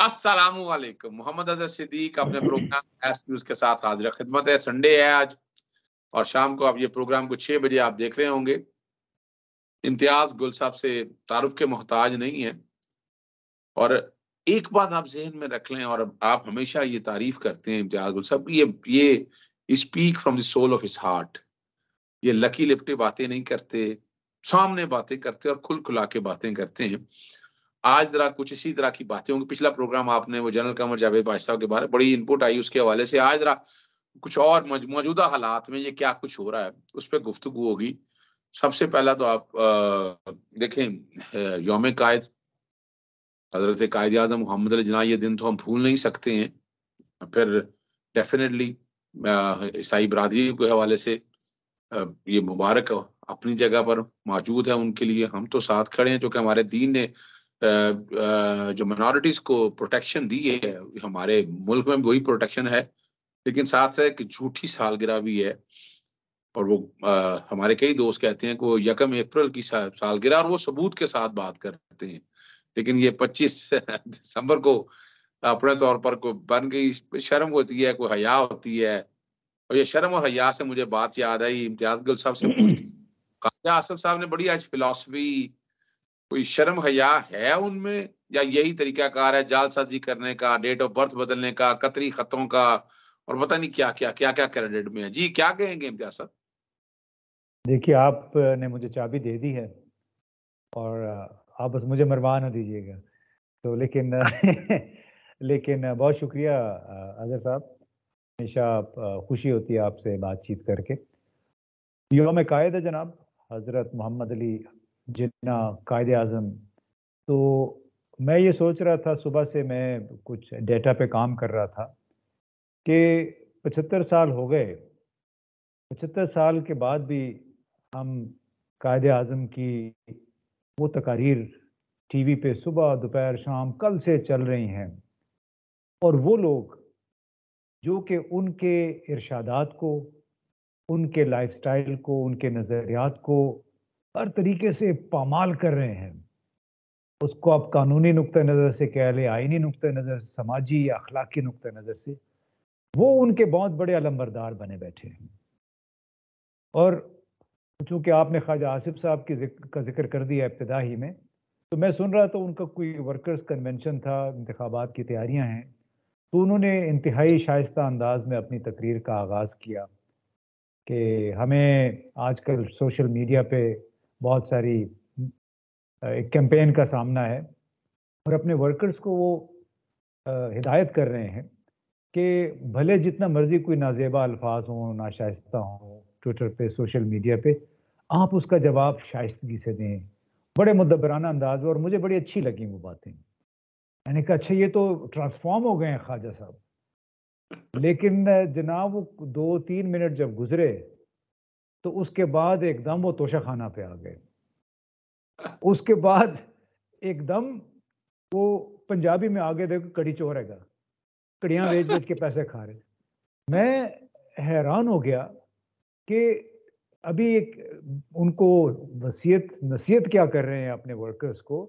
अस्सलाम वालेकुम। मोहम्मद अजहर सिद्दीक अपने प्रोग्राम एस न्यूज के साथ हाजिर खिदमत है। संडे है आज और शाम को आप ये प्रोग्राम को 6 बजे आप देख रहे होंगे। इम्तियाज गुल साहब से तारुफ के मोहताज नहीं है। और एक बात आप जहन में रख लें, और आप हमेशा ये तारीफ करते हैं इम्तियाज गुल साहब, ये speak from the soul of his heart. ये लकी लिपटी बातें नहीं करते, सामने बातें करते और खुल खुला के बातें करते हैं। आज जरा कुछ इसी तरह की बातें होंगी। पिछला प्रोग्राम आपने वो जनरल कमर जावेद बादशाह के बारे में बड़ी इनपुट आई, उसके हवाले से आज जरा कुछ और मौजूदा हालात में ये क्या कुछ हो रहा है उस पर गुफ्तगू होगी। सबसे पहला तो आप देखें, यौम कायद हजरत कायद आज़म मोहम्मद अली जिन्ना, ये दिन तो हम भूल नहीं सकते हैं। फिर डेफिनेटली ईसाई बरादरी के हवाले से ये मुबारक अपनी जगह पर मौजूद है उनके लिए। हम तो साथ खड़े हैं क्योंकि हमारे दीन ने जो माइनॉरिटीज को प्रोटेक्शन दी है, हमारे मुल्क में भी वही प्रोटेक्शन है, लेकिन साथ साथ एक झूठी सालगिरह भी है। और वो हमारे कई दोस्त कहते हैं कि वो 1 अप्रैल की सालगिरह, और वो सबूत के साथ बात करते हैं। लेकिन ये 25 दिसंबर को अपने तौर पर को बन गई, शर्म होती है, कोई हया होती है। और ये शर्म और हया से मुझे बात याद आई, इम्तियाज गुल साहब से पूछती। ख्वाजा आसिफ साहब ने बड़ी आज फिलॉसफी, कोई शर्म हया है उनमें, या यही तरीकाकार है जालसाजी करने का, डेट ऑफ बर्थ बदलने का, कतरी खतों का, और पता नहीं क्या क्या क्या क्या क्रेडिट में है। जी क्या कहेंगे इम्तियाज साहब? देखिए, आपने मुझे चाबी दे दी है और आप बस मुझे मरवा ना दीजिएगा। तो लेकिन लेकिन बहुत शुक्रिया अजहर साहब, हमेशा खुशी होती है आपसे बातचीत करके। यौम कायद है जनाब, हज़रत मोहम्मद अली जिन्ना कायद आज़म। तो मैं ये सोच रहा था, सुबह से मैं कुछ डेटा पे काम कर रहा था कि 75 साल हो गए। 75 साल के बाद भी हम कायद आज़म की वो तकारीर टीवी पे सुबह दोपहर शाम कल से चल रही हैं, और वो लोग जो कि उनके इरशादात को, उनके लाइफस्टाइल को, उनके नज़रियात को हर तरीके से पामाल कर रहे हैं। उसको आप कानूनी नुक्ते नज़र से कह लें, आइनी नुक्ते नज़र से, समाजी या अखलाकी नुक्ते नज़र से, वो उनके बहुत बड़े अलमबरदार बने बैठे हैं। और चूंकि आपने ख्वाजा आसिफ साहब का जिक्र कर दिया इब्तिदा ही में, तो मैं सुन रहा था उनका कोई वर्कर्स कन्वेंशन था, इंतखाबात की तैयारियां हैं, तो उन्होंने इंतहाई शाइस्ता अंदाज में अपनी तकरीर का आगाज़ किया कि हमें आजकल सोशल मीडिया पे बहुत सारी एक कैंपेन का सामना है, और अपने वर्कर्स को वो हिदायत कर रहे हैं कि भले जितना मर्जी कोई नाजेबा अल्फाज हों, नाशाइस्ता हों ट्विटर पे, सोशल मीडिया पे, आप उसका जवाब शाइस्तगी से दें, बड़े मुदब्बराना अंदाज में। और मुझे बड़ी अच्छी लगी वो बातें। मैंने कहा अच्छा, ये तो ट्रांसफॉर्म हो गए हैं ख्वाजा साहब। लेकिन जनाब वो 2-3 मिनट जब गुजरे तो उसके बाद एकदम वो तोशाखाना पे आ गए। उसके बाद एकदम वो पंजाबी में आगे देखो, कड़ी चोर हैगा, कड़ियां बेच बेच के पैसे खा रहे। मैं हैरान हो गया कि अभी एक उनको वसीयत नसीहत क्या कर रहे हैं अपने वर्कर्स को,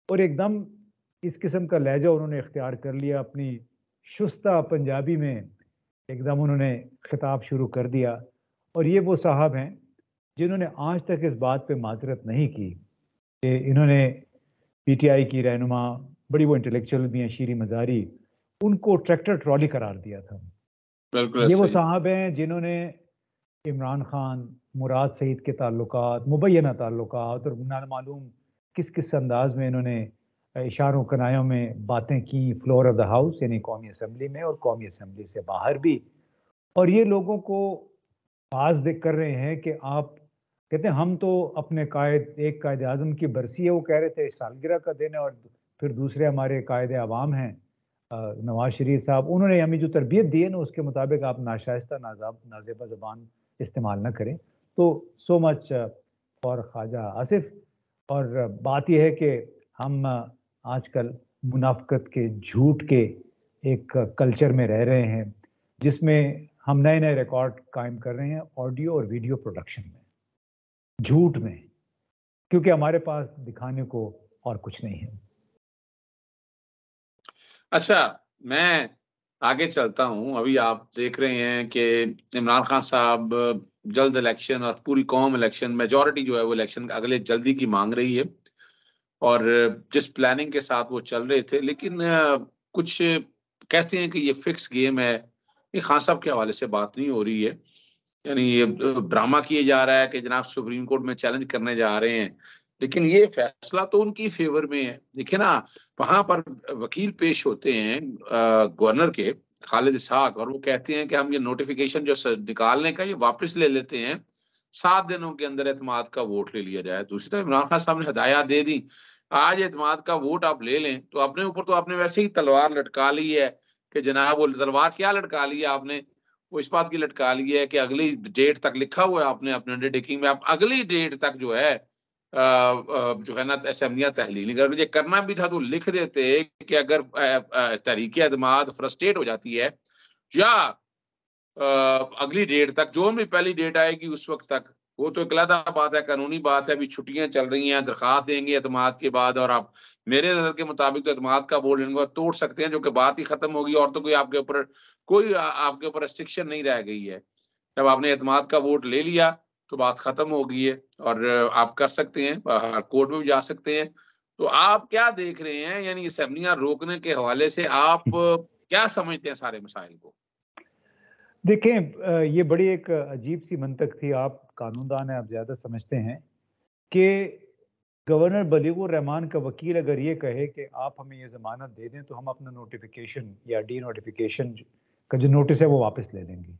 और एकदम इस किस्म का लहजा उन्होंने इख्तियार कर लिया, अपनी शुस्ता पंजाबी में एकदम उन्होंने खिताब शुरू कर दिया। और ये वो साहब हैं जिन्होंने आज तक इस बात पे माजरत नहीं की कि इन्होंने पीटीआई की रहनुमा, बड़ी वो इंटेलेक्चुअल भी हैं, शीरी मज़ारी, उनको ट्रैक्टर ट्रॉली करार दिया था। बिल्कुल ये वो सही। साहब हैं जिन्होंने इमरान खान, मुराद सईद के ताल्लुकात, मुबैना ताल्लुकात, और ना मालूम किस किस अंदाज में इन्होंने इशारों कनायों में बातें की, फ्लोर ऑफ द हाउस यानी कौमी असम्बली में और कौमी असम्बली से बाहर भी। और ये लोगों को बाज देख कर रहे हैं कि आप कहते हैं हम तो अपने कायद, एक कायद आज़म की बरसी है, वो कह रहे थे सालगिरह का दिन है, और फिर दूसरे हमारे कायद अवाम हैं नवाज शरीफ साहब, उन्होंने हमें जो तरबियत दी है ना, उसके मुताबिक आप नाशाइस्ता नाजेबा ज़बान इस्तेमाल ना करें। तो so much for Khawaja Asif. और बात यह है कि हम आजकल मुनाफकत के, झूठ के एक कल्चर में रह रहे हैं, जिसमें हम नए नए रिकॉर्ड कायम कर रहे हैं ऑडियो और वीडियो प्रोडक्शन में, झूठ में, क्योंकि हमारे पास दिखाने को और कुछ नहीं है। अच्छा, मैं आगे चलता हूँ। अभी आप देख रहे हैं कि इमरान खान साहब जल्द इलेक्शन और पूरी कौम इलेक्शन, मेजॉरिटी जो है वो इलेक्शन अगले जल्दी की मांग रही है, और जिस प्लानिंग के साथ वो चल रहे थे, लेकिन कुछ कहते हैं कि ये फिक्स गेम है। ये खान साहब के हवाले से बात नहीं हो रही है, यानी ये ड्रामा किया जा रहा है कि जनाब सुप्रीम कोर्ट में चैलेंज करने जा रहे हैं, लेकिन ये फैसला तो उनकी फेवर में है। देखिए ना, वहां पर वकील पेश होते हैं गवर्नर के, खालिद इसहाक, और वो कहते हैं कि हम ये नोटिफिकेशन जो निकालने का ये वापस ले लेते हैं, 7 दिनों के अंदर एतमाद का वोट ले लिया जाए। दूसरी तरफ इमरान खान साहब ने हदायत दे दी, आज एतमाद का वोट आप ले लें तो अपने ऊपर तो आपने वैसे ही तलवार लटका ली है कि जनाब, वो तलवार क्या लटका ली है आपने, वो इस बात की लटका ली है कि अगली डेट तक लिखा हुआ है आपने अपने अंडरटेकिंग में, आप अगली डेट तक जो है ना असेंबलियां तहलील नहीं कर। ये करना भी था तो लिख देते कि अगर तहरीक एतमाद फ्रस्ट्रेट हो जाती है, या अगली डेट तक, जो भी पहली डेट आएगी उस वक्त तक, वो तो एक अलग बात है, कानूनी बात है। अभी छुट्टियां चल रही हैं, दरखास्त देंगे एतमाद के बाद, और आप मेरे नजर के मुताबिक तो एतमाद का बोर्ड इनको तोड़ सकते हैं, जो कि बात ही खत्म होगी, और तो कोई आपके ऊपर रेस्ट्रिक्शन नहीं रह गई है। जब आपने एतमाद का वोट ले लिया तो बात खत्म हो गई है, और आप कर सकते हैं, कोर्ट में भी जा सकते हैं। तो आप क्या देख रहे हैं, यानी असेंबलियां रोकने के हवाले से आप क्या समझते हैं सारे मसाइल को? देखें, ये बड़ी एक अजीब सी मंतक थी। आप कानूनदान हैं, आप ज़्यादा समझते हैं कि गवर्नर बलीगुर रहमान का वकील अगर ये कहे कि आप हमें ये ज़मानत दे दें तो हम अपना नोटिफिकेशन या डी नोटिफिकेशन का जो नोटिस है वो वापस ले लेंगे।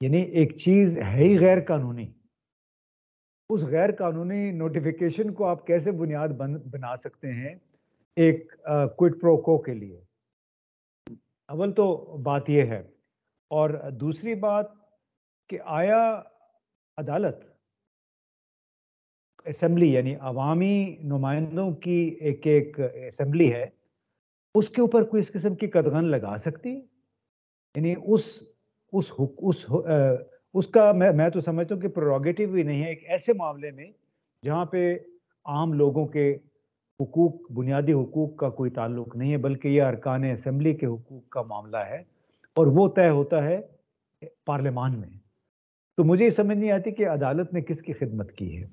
यानी एक चीज़ है ही गैर कानूनी, उस गैर कानूनी नोटिफिकेशन को आप कैसे बुनियाद बना सकते हैं एक क्विड प्रो को के लिए? अव्वल तो बात ये है, और दूसरी बात कि आया अदालत असेंबली यानी अवामी नुमाइंदों की एक एक असेंबली है, उसके ऊपर कोई इस किस्म की कदगन लगा सकती है? यानी उस हुक उस हु उसका मैं तो समझता हूँ कि प्रेरोगेटिव ही नहीं है एक ऐसे मामले में जहाँ पे आम लोगों के हुकूक, बुनियादी हुकूक का कोई ताल्लुक नहीं है, बल्कि ये अरकान असेंबली के हुकूक का मामला है, और वो तय होता है पार्लियामान में। तो मुझे ये समझ नहीं आती कि अदालत ने किसकी खिदमत की है।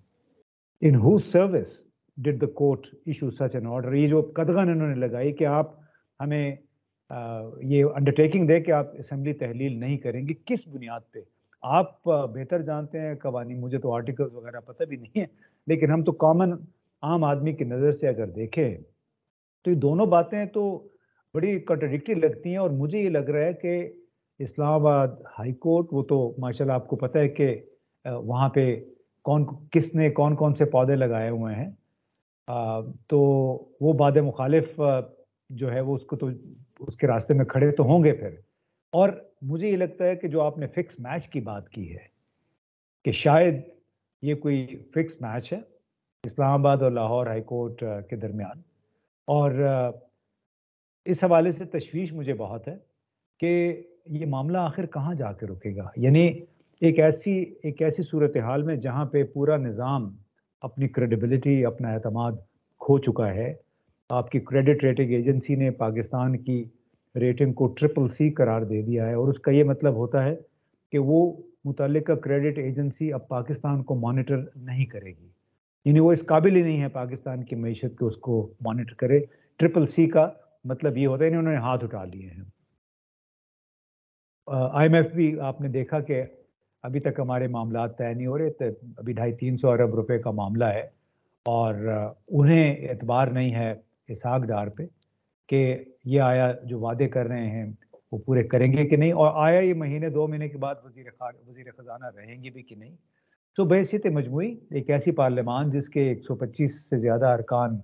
इन whose service did the court issue such an order? ये जो कदगन इन्होंने लगाई कि आप हमें ये अंडरटेकिंग दे कि आप असेंबली तहलील नहीं करेंगे, किस बुनियाद पे? आप बेहतर जानते हैं कवानीन, मुझे तो आर्टिकल्स वगैरह पता भी नहीं है, लेकिन हम तो कॉमन आम आदमी की नज़र से अगर देखें तो ये दोनों बातें तो बड़ी कॉन्ट्रडिक्टरी लगती हैं। और मुझे ये लग रहा है कि इस्लामाबाद हाई कोर्ट, वो तो माशाल्लाह आपको पता है कि वहाँ पे किसने कौन कौन से पौधे लगाए हुए हैं, तो वो बाद मुखालिफ जो है वो उसको तो उसके रास्ते में खड़े तो होंगे फिर। और मुझे ये लगता है कि जो आपने फिक्स मैच की बात की है कि शायद ये कोई फिक्स मैच है इस्लामाबाद और लाहौर हाई कोर्ट के दरमियान, और इस हवाले से तशवीश मुझे बहुत है कि ये मामला आखिर कहाँ जाके रुकेगा। यानी एक ऐसी सूरत हाल में जहाँ पे पूरा निज़ाम अपनी क्रेडिबिलिटी, अपना एतमाद खो चुका है। आपकी क्रेडिट रेटिंग एजेंसी ने पाकिस्तान की रेटिंग को ट्रिपल सी करार दे दिया है, और उसका ये मतलब होता है कि वो मुतल्लिका क्रेडिट एजेंसी अब पाकिस्तान को मॉनिटर नहीं करेगी। यानी वो इस काबिल ही नहीं है पाकिस्तान की मईशत को उसको मॉनिटर करे। ट्रिपल सी का मतलब ये होता है इन्होंने हाथ उठा लिए हैं। आईएमएफ भी आपने देखा कि अभी तक हमारे मामला तय नहीं हो रहे, तो अभी 250-300 अरब रुपए का मामला है, और उन्हें एतबार नहीं है इसहाक डार पे कि ये आया जो वादे कर रहे हैं वो पूरे करेंगे कि नहीं, और आया ये महीने 2 महीने के बाद वजीर खजाना रहेंगे भी कि नहीं। तो बहसीत मजमूई एक ऐसी पार्लियामान जिसके 125 से ज़्यादा अरकान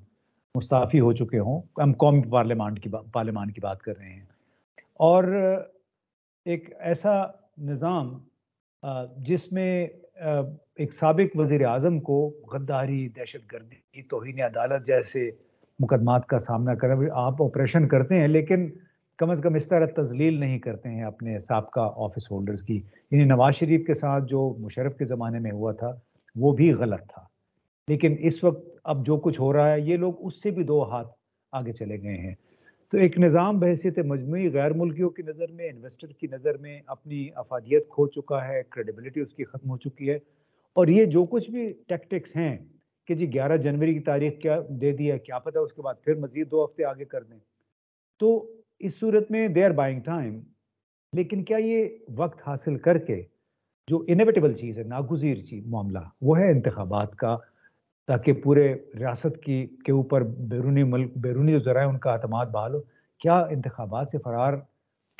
मुस्ताफ़ी हो चुके हों, हम कौमी पार्लियामान की बात कर रहे हैं, और एक ऐसा निज़ाम जिसमें एक साबिक वज़ीर आज़म को गद्दारी, दहशतगर्दी, तौहीन अदालत जैसे मुकदमात का सामना करना, आप ऑपरेशन करते हैं लेकिन कम से कम इस तरह तज़लील नहीं करते हैं अपने साबका ऑफिस होल्डर्स की। यानी नवाज शरीफ के साथ जो मुशर्रफ के ज़माने में हुआ था वो भी गलत था, लेकिन इस वक्त अब जो कुछ हो रहा है ये लोग उससे भी 2 हाथ आगे चले गए हैं। تو ایک نظام بحیثیت مجموعی غیر ملکیوں کی نظر میں، انویسٹر کی نظر میں اپنی افادیت کھو چکا ہے، کریڈیبلٹی اس کی ختم ہو چکی ہے، اور یہ جو کچھ بھی ٹیکٹکس ہیں کہ جی 11 جنوری کی تاریخ کیا دے دی ہے، کیا پتہ اس کے بعد پھر مزید 2 ہفتے آگے کر دیں، تو اس صورت میں دے آر بائنگ ٹائم. لیکن کیا یہ وقت حاصل کر کے جو انیویٹیبل چیز ہے، ناگزیر چیز معاملہ، وہ ہے انتخابات کا، تاکہ پورے ریاست کے اوپر بیرونی ملک، بیرونی جو ذرائع ان کا اعتماد بحال ہو. کیا انتخابات سے فرار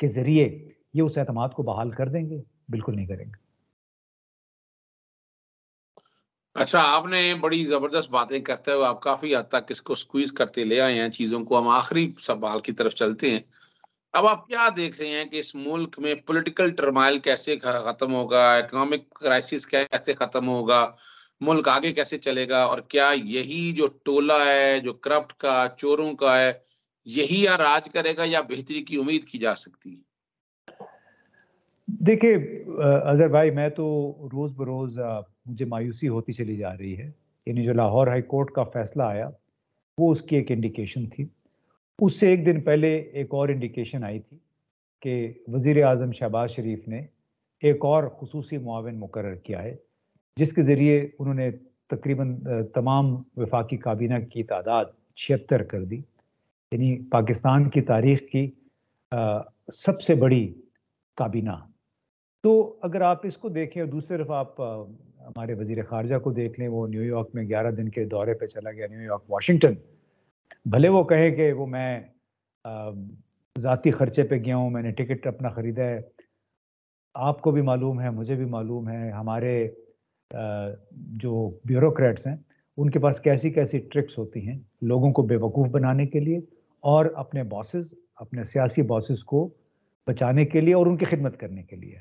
کے ذریعے یہ اس اعتماد کو بحال کر دیں گے؟ بالکل نہیں کریں گے. اچھا، آپ نے بڑی زبردست باتیں کرتے ہوئے آپ کافی حد تک اس کو سکویز کرتے لے آئے ہیں چیزوں کو. ہم آخری سوال کی طرف چلتے ہیں. اب آپ کیا دیکھ رہے ہیں کہ اس ملک میں پولیٹیکل ٹرمائل کیسے ختم ہوگا، اکنامک کرائسس کیسے ختم ہوگا، ملک آگے کیسے چلے گا، اور کیا یہی جو ٹولہ ہے، جو کرپٹ کا، چوروں کا ہے، یہی یا راج کرے گا، یا بہتری کی امید کی جا سکتی ہے؟ دیکھیں اظہر بھائی، میں تو روز بروز مجھے مایوسی ہوتی چلی جا رہی ہے. یعنی جو لاہور ہائی کورٹ کا فیصلہ آیا وہ اس کی ایک انڈیکیشن تھی. اس سے ایک دن پہلے ایک اور انڈیکیشن آئی تھی کہ وزیر اعظم شہباز شریف نے ایک اور خصوصی معاون مقرر کیا ہے، جس کے ذریعے انہوں نے تقریباً تمام وفاقی کابینہ کی تعداد 76 کر دی. یعنی پاکستان کی تاریخ کی سب سے بڑی کابینہ. تو اگر آپ اس کو دیکھیں اور دوسری طرف آپ ہمارے وزیر خارجہ کو دیکھ لیں، وہ نیو یارک میں 11 دن کے دورے پہ چلا گیا، نیو یارک واشنگٹن. بھلے وہ کہے کہ وہ میں ذاتی خرچے پہ گیا ہوں، میں نے ٹکٹ اپنا خریدا ہے. آپ کو بھی معلوم ہے، مجھے بھی معلوم ہے، ہمارے جو بیوروکریٹس ہیں ان کے پاس کیسی کیسی ٹرکس ہوتی ہیں لوگوں کو بے وقوف بنانے کے لیے، اور اپنے باسز، اپنے سیاسی باسز کو بچانے کے لیے اور ان کی خدمت کرنے کے لیے.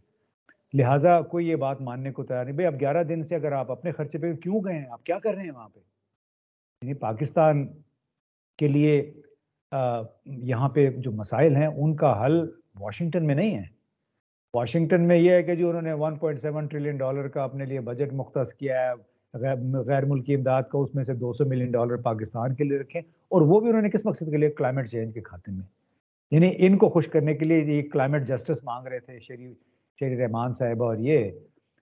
لہٰذا کوئی یہ بات ماننے کو تیار نہیں. بھئی اب 11 دن سے اگر آپ اپنے خرچے پہ کیوں گئے ہیں، آپ کیا کر رہے ہیں وہاں پہ؟ یعنی پاکستان کے لیے یہاں پہ جو مسائل ہیں ان کا حل واشنگٹن میں نہیں ہے. واشنگٹن میں یہ ہے کہ جو انہوں نے 1.7 ٹریلین ڈالر کا اپنے لیے بجٹ مختص کیا ہے غیر ملکی امداد کا، اس میں سے 200 ملین ڈالر پاکستان کے لیے رکھے، اور وہ بھی انہوں نے کس مقصد کے لیے؟ کلائمیٹ چینج کے خاتے میں. یعنی ان کو خوش کرنے کے لیے یہ کلائمیٹ جسٹس مانگ رہے تھے شیری رحمان صاحبہ اور یہ.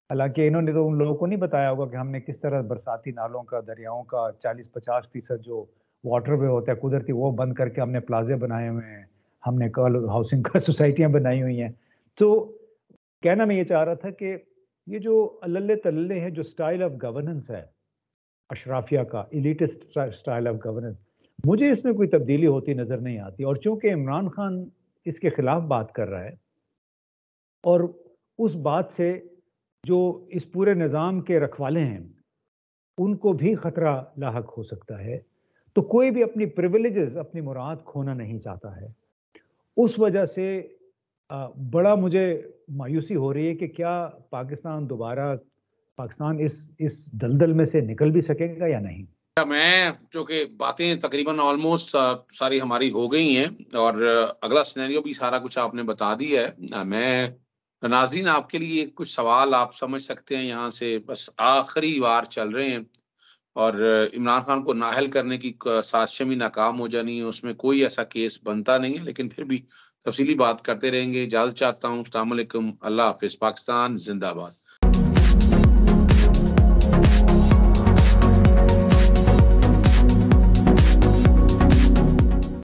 حالانکہ انہوں نے تو ان لوگوں کو نہیں بتایا ہوگا کہ ہم نے کس طرح برساتی نالوں کا، دریاؤں کا 40-50% جو واٹر وے ہوتا ہے قدرتی، وہ بند کر کے ہم نے پلازے بنائے ہوئے ہیں، ہم نے ہاؤسنگ کا سوسائٹیاں بنائی ہوئی ہیں. تو کہنا میں یہ چاہ رہا تھا کہ یہ جو اللہ تللے ہے، جو سٹائل آف گورننس ہے اشرافیہ کا، ایلیٹسٹ سٹائل آف گورننس، مجھے اس میں کوئی تبدیلی ہوتی نظر نہیں آتی. اور چونکہ عمران خان اس کے خلاف بات کر رہا ہے، اور اس بات سے جو اس پورے نظام کے رکھوالے ہیں ان کو بھی خطرہ لاحق ہو سکتا ہے، تو کوئی بھی اپنی پریویلیجز، اپنی مراد کھونا نہیں چاہتا ہے. اس وجہ سے بڑا مجھے مایوسی ہو رہی ہے کہ کیا پاکستان اس دلدل میں سے نکل بھی سکے گا یا نہیں. میں چونکہ باتیں تقریباً آلموسٹ ساری ہماری ہو گئی ہیں، اور اگلا سینیریو بھی سارا کچھ آپ نے بتا دیا ہے. میں ناظرین آپ کے لیے کچھ سوال آپ سمجھ سکتے ہیں یہاں سے، بس آخری وار چل رہے ہیں، اور عمران خان کو نااہل کرنے کی سازشیں بھی ناکام ہو جانی ہے، اس میں کوئی ایسا کیس بنتا نہیں ہے، لیکن پھر بھی تفصیلی بات کرتے رہیں گے. اجازت چاہتا ہوں. السلام علیکم، اللہ حافظ. پاکستان زندہ باد.